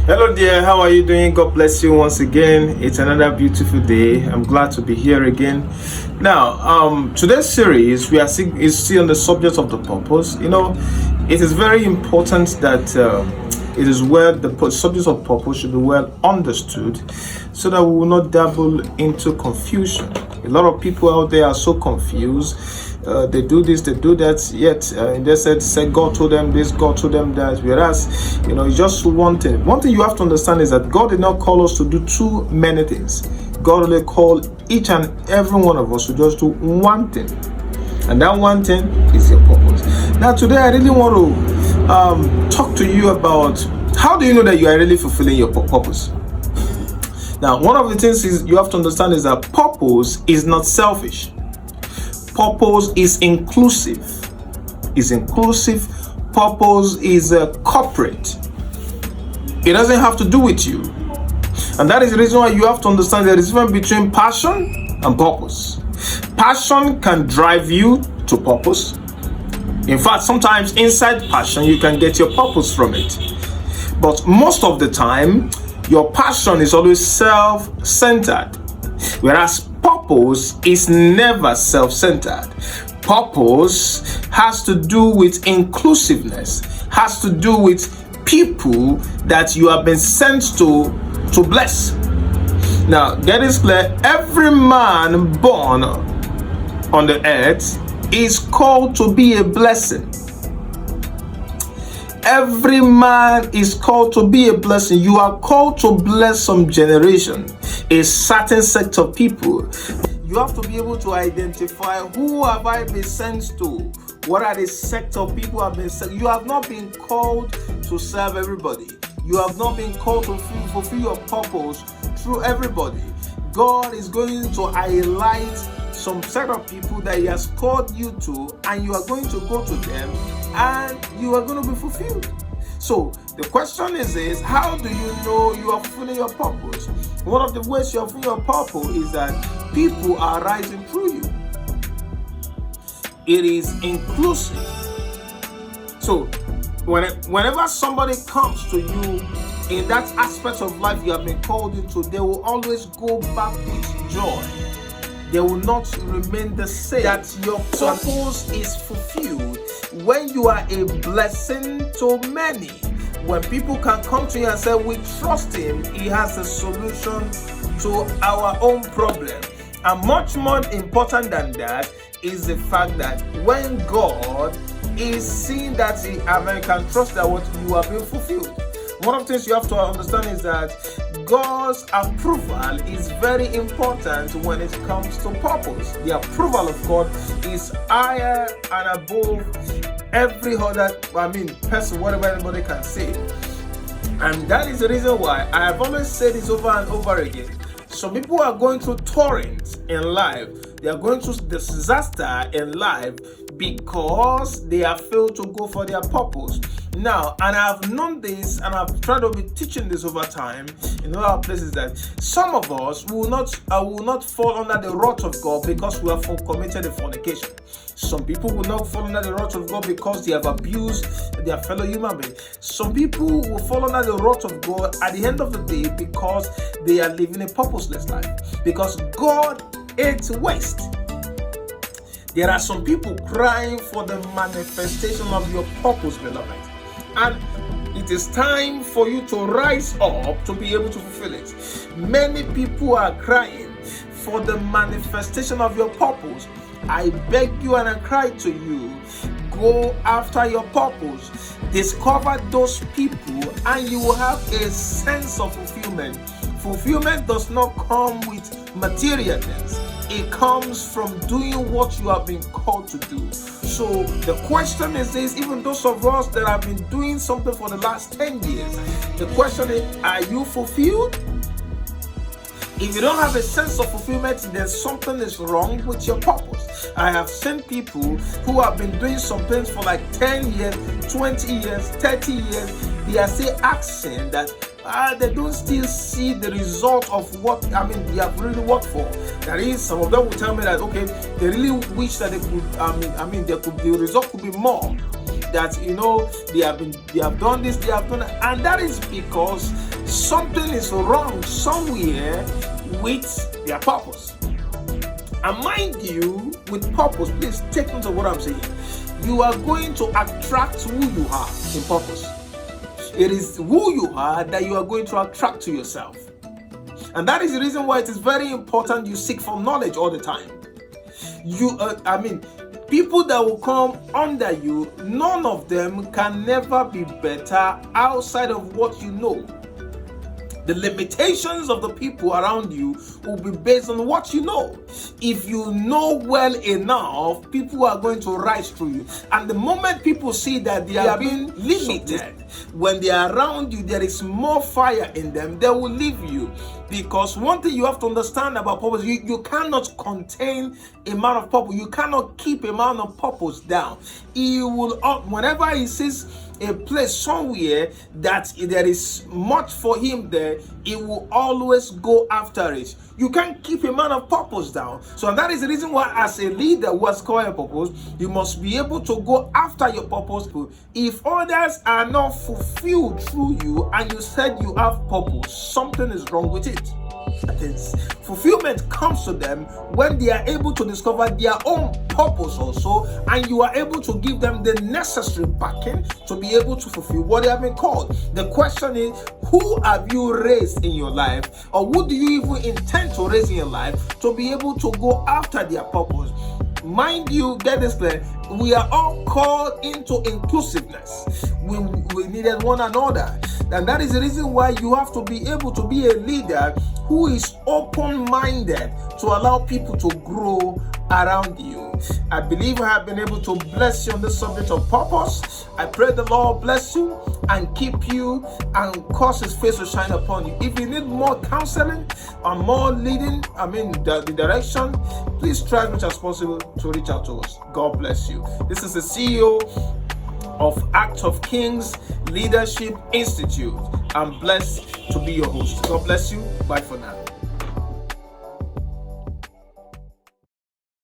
Hello there, how are you doing? God bless you once again. It's another beautiful day. I'm glad to be here again. Now, today's series is still on the subject of the purpose. It is very important that it is the subject of purpose should be well understood, so that we will not dabble into confusion. A lot of people out there are so confused. They do this, they do that, yet they said God told them this, God told them that, whereas it's just one thing. One thing you have to understand is that God did not call us to do too many things. God only called each and every one of us to just do one thing, and that one thing is your purpose. Now today I really want to talk to you about how do you know that you are really fulfilling your purpose. Now, one of the things is you have to understand is that purpose is not selfish. Purpose is inclusive. Purpose is corporate. It doesn't have to do with you. And that is the reason why you have to understand there is a difference between passion and purpose. Passion can drive you to purpose. In fact, sometimes inside passion, you can get your purpose from it. But most of the time, your passion is always self-centered. Whereas purpose is never self-centered. Purpose has to do with inclusiveness, has to do with people that you have been sent to bless. Now, get this clear. Every man born on the earth is called to be a blessing. Every man is called to be a blessing. You are called to bless some generation, a certain sect of people. You have to be able to identify who have I been sent to. What are the sect of people have been sent? You have not been called to serve everybody. You have not been called to fulfill your purpose through everybody. God is going to highlight some set of people that He has called you to, and you are going to go to them, and you are going to be fulfilled. So the question is how do you know you are fulfilling your purpose? One of the ways you are fulfilling your purpose is that people are rising through you. It is inclusive. So whenever somebody comes to you in that aspect of life you have been called into, they will always go back with joy. They will not remain the same. That your purpose is fulfilled when you are a blessing to many. When people can come to you and say, we trust Him, He has a solution to our own problem. And much more important than that is the fact that when God is seeing that He can trust that what you have been fulfilled. One of the things you have to understand is that God's approval is very important when it comes to purpose. The approval of God is higher and above every other person, whatever anybody can say. And that is the reason why I have always said this over and over again. Some people are going through torrents in life. They are going through disaster in life because they have failed to go for their purpose. Now, and I've known this, and I've tried to be teaching this over time in other places, that some of us will not fall under the wrath of God because we have committed a fornication. Some people will not fall under the wrath of God because they have abused their fellow human being. Some people will fall under the wrath of God at the end of the day because they are living a purposeless life. Because God hates waste. There are some people crying for the manifestation of your purpose, beloved. And it is time for you to rise up to be able to fulfill it. Many people are crying for the manifestation of your purpose. I beg you and I cry to you, go after your purpose. Discover those people and you will have a sense of fulfillment. Fulfillment does not come with material things. It comes from doing what you have been called to do. So the question is this, even those of us that have been doing something for the last 10 years, the question is, are you fulfilled? If you don't have a sense of fulfillment, then something is wrong with your purpose. I have seen people who have been doing some things for like 10 years, 20 years, 30 years. They are still asking that they don't still see the result of what they have really worked for. That is, some of them will tell me that okay, they really wish that they could the result could be more. that they have done this, they have done that, and that is because something is wrong somewhere with their purpose. And mind you, with purpose, please take note of what I'm saying. You are going to attract who you are in purpose. It is who you are that you are going to attract to yourself. And that is the reason why it is very important you seek for knowledge all the time. People that will come under you, none of them can never be better outside of what you know. The limitations of the people around you will be based on what you know. If you know well enough, people are going to rise through you. And the moment people see that they are being limited, when they are around you, there is more fire in them, they will leave you. Because one thing you have to understand about purpose, you cannot contain a man of purpose. You cannot keep a man of purpose down. He will, whenever he sees a place somewhere that there is much for him there, he will always go after it. You can't keep a man of purpose down. So that is the reason why, as a leader who has called a purpose, you must be able to go after your purpose. If others are not fulfilled through you and you said you have purpose, something is wrong with it. Fulfillment comes to them when they are able to discover their own purpose also, and you are able to give them the necessary backing to be able to fulfill what they have been called. The question is, who have you raised in your life, or who do you even intend to raise in your life to be able to go after their purpose? Mind you, get this clear, we are all called into inclusiveness. We needed one another. And that is the reason why you have to be able to be a leader who is open-minded to allow people to grow around you. I believe I have been able to bless you on the subject of purpose. I pray the Lord bless you and keep you and cause his face to shine upon you. If you need more counseling and more leading, the direction, please try as much as possible to reach out to us. God bless you. This is the CEO of Act of Kings Leadership Institute. I'm blessed to be your host. God bless you. Bye for now.